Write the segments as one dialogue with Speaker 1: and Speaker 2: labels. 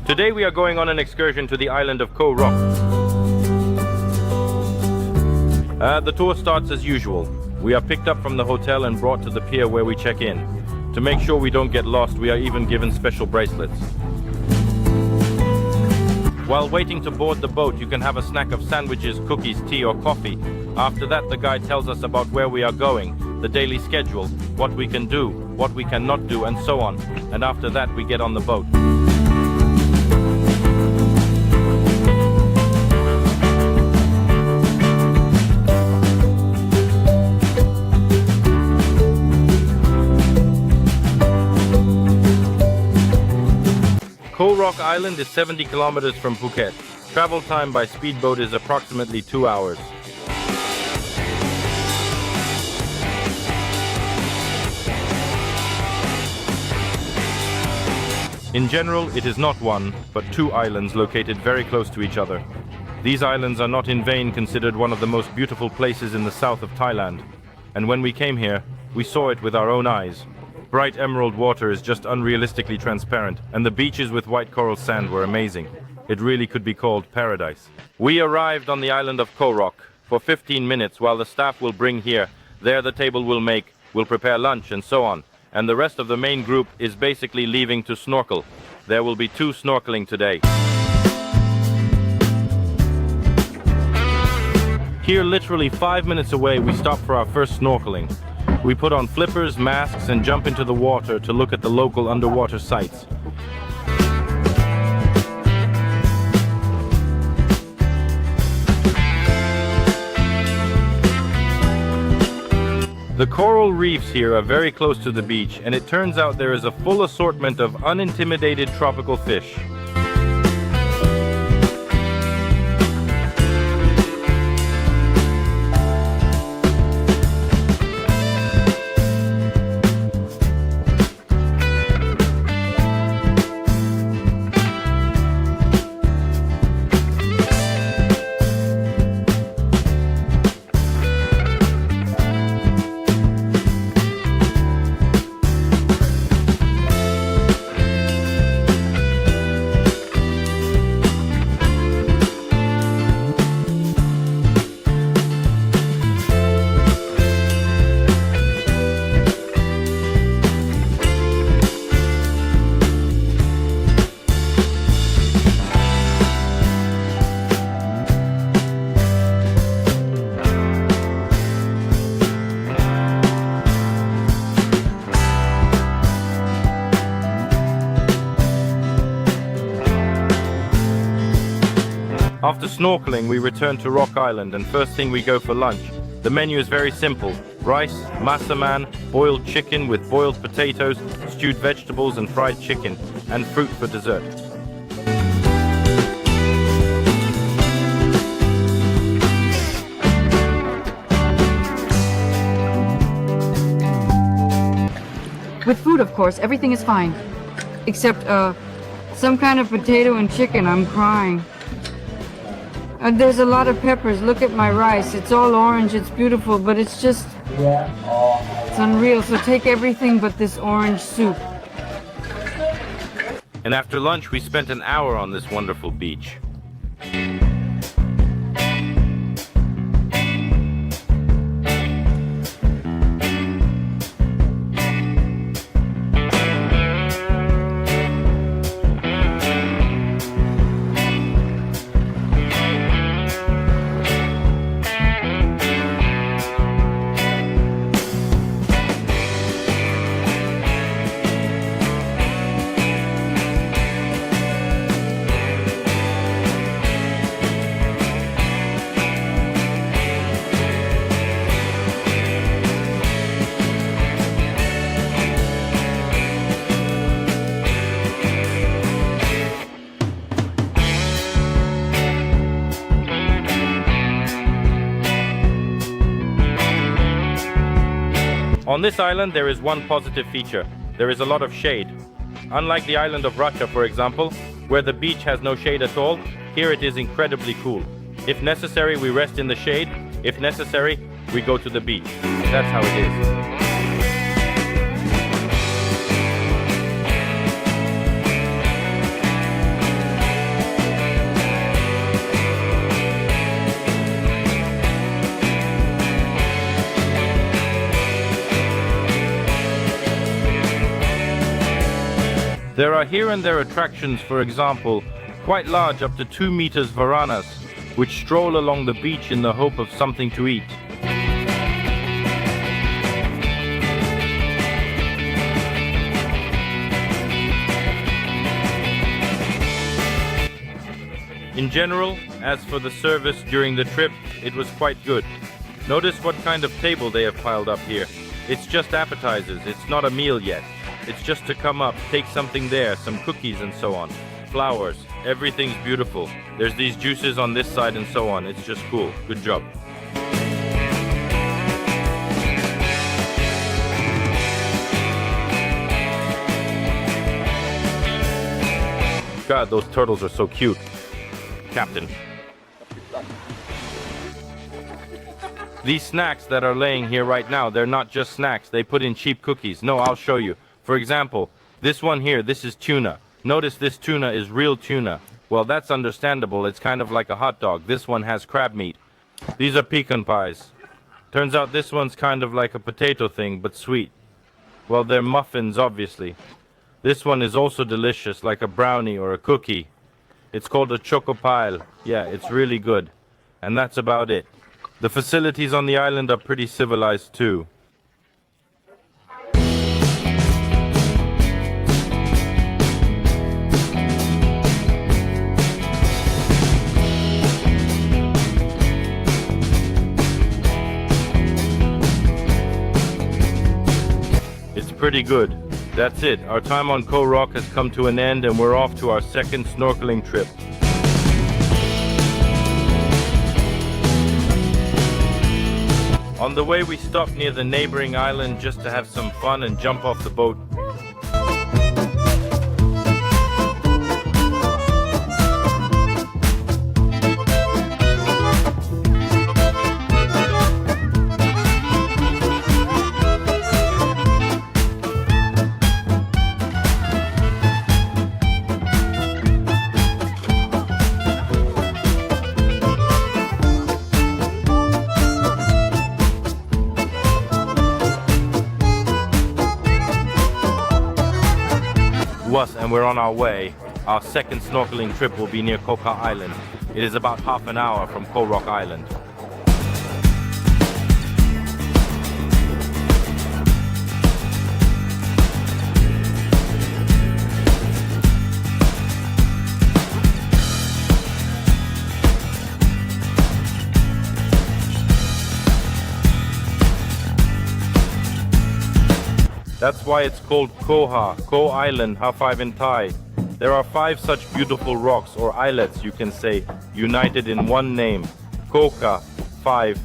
Speaker 1: Today we are going on an excursion to the island of KOH ROCK. The tour starts as usual. We are picked up from the hotel and brought to the pier where we check in. To make sure we don't get lost, we are even given special bracelets. While waiting to board the boat, you can have a snack of sandwiches, cookies, tea or coffee. After that, the guide tells us about where we are going, the daily schedule, what we can do, what we cannot do, and so on. And after that, we get on the boat. KOH ROCK Island is 70 kilometers from Phuket. Travel time by speedboat is approximately 2 hours. In general, it is not one, but two islands located very close to each other. These islands are not in vain considered one of the most beautiful places in the south of Thailand. And when we came here, we saw it with our own eyes. Bright emerald water is just unrealistically transparent, and the beaches with white coral sand were amazing. It really could be called paradise. We arrived on the island of KOH ROCK for 15 minutes while the staff will bring here. There the table will prepare lunch and so on. And the rest of the main group is basically leaving to snorkel. There will be 2 snorkeling today. Here, literally 5 minutes away, we stop for our first snorkeling. We put on flippers, masks, and jump into the water to look at the local underwater sights. The coral reefs here are very close to the beach, and it turns out there is a full assortment of unintimidated tropical fish. After snorkeling, we return to Rock Island, and first thing we go for lunch. The menu is very simple: rice, massaman, boiled chicken with boiled potatoes, stewed vegetables and fried chicken, and fruit for dessert.
Speaker 2: With food, of course, everything is fine. Except, some kind of potato and chicken. I'm crying. And there's a lot of peppers. Look at my rice. It's all orange. It's beautiful, but it's just... it's unreal. So take everything but this orange soup.
Speaker 1: And after lunch, we spent an hour on this wonderful beach. On this island, there is one positive feature. There is a lot of shade. Unlike the island of Russia, for example, where the beach has no shade at all, here it is incredibly cool. If necessary, we rest in the shade. If necessary, we go to the beach. That's how it is. There are here and there attractions, for example, quite large up to 2 meters varanas, which stroll along the beach in the hope of something to eat. In general, as for the service during the trip, it was quite good. Notice what kind of table they have piled up here. It's just appetizers, it's not a meal yet. It's just to come up, take something there, some cookies and so on. Flowers, everything's beautiful. There's these juices on this side and so on. It's just cool. Good job. God, those turtles are so cute. Captain. These snacks that are laying here right now, they're not just snacks. They put in cheap cookies. No, I'll show you. For example, this one here, this is tuna. Notice this tuna is real tuna. Well, that's understandable. It's kind of like a hot dog. This one has crab meat. These are pecan pies. Turns out this one's kind of like a potato thing, but sweet. Well, they're muffins, obviously. This one is also delicious, like a brownie or a cookie. It's called a choco pile. Yeah, it's really good. And that's about it. The facilities on the island are pretty civilized too. It's pretty good. That's it. Our time on KOH ROCK has come to an end and we're off to our second snorkeling trip. On the way, we stopped near the neighboring island just to have some fun and jump off the boat. And we're on our way. Our second snorkeling trip will be near Coca Island. It is about half an hour from KOH ROCK Island. That's why it's called Koha, KOH Island, Ha5 in Thai. There are 5 such beautiful rocks, or islets you can say, united in one name, Koka, 5.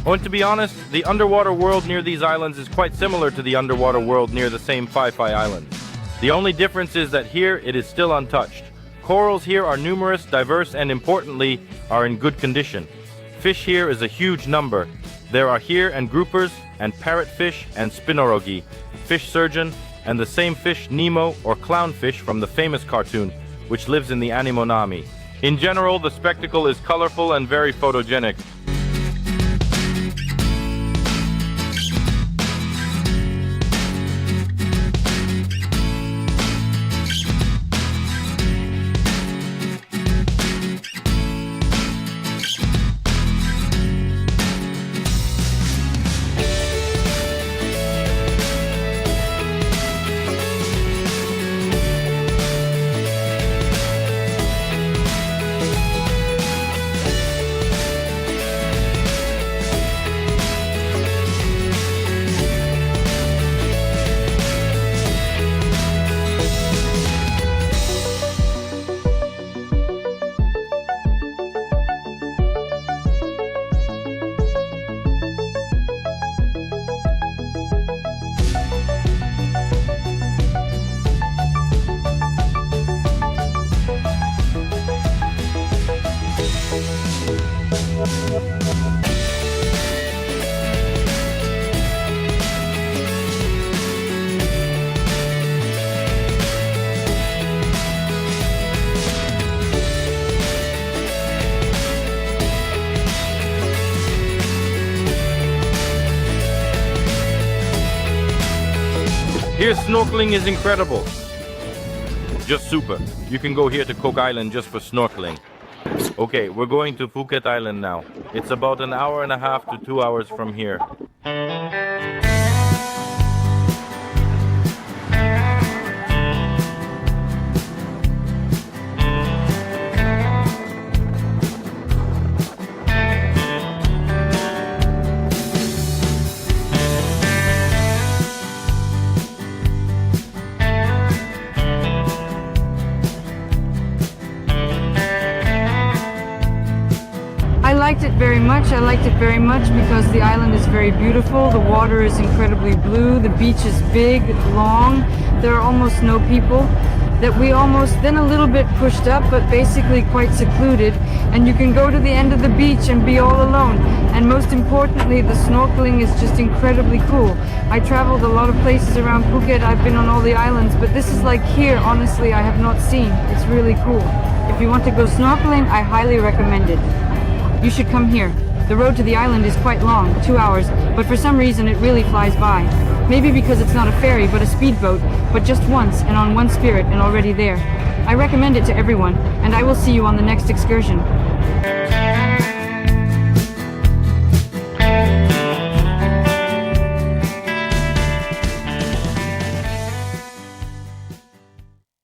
Speaker 1: And to be honest, the underwater world near these islands is quite similar to the underwater world near the same Phi Island. The only difference is that here it is still untouched. Corals here are numerous, diverse, and importantly, are in good condition. Fish here is a huge number. There are here and groupers, and parrotfish, and spinoroghi, fish surgeon, and the same fish Nemo or clownfish from the famous cartoon, which lives in the Anemonami. In general, the spectacle is colorful and very photogenic. Here snorkeling is incredible. Just super. You can go here to Cook Island just for snorkeling. Okay, we're going to Phuket Island now. It's about an hour and a half to 2 hours from here.
Speaker 2: I liked it very much. I liked it very much because the island is very beautiful. The water is incredibly blue. The beach is big, long. There are almost no people. That we almost then a little bit pushed up, but basically quite secluded. And you can go to the end of the beach and be all alone. And most importantly, the snorkeling is just incredibly cool. I traveled a lot of places around Phuket. I've been on all the islands, but this is like here, honestly, I have not seen. It's really cool. If you want to go snorkeling, I highly recommend it. You should come here. The road to the island is quite long, 2 hours, but for some reason it really flies by. Maybe because it's not a ferry but a speedboat, but just once and on one spirit and already there. I recommend it to everyone, and I will see you on the next excursion.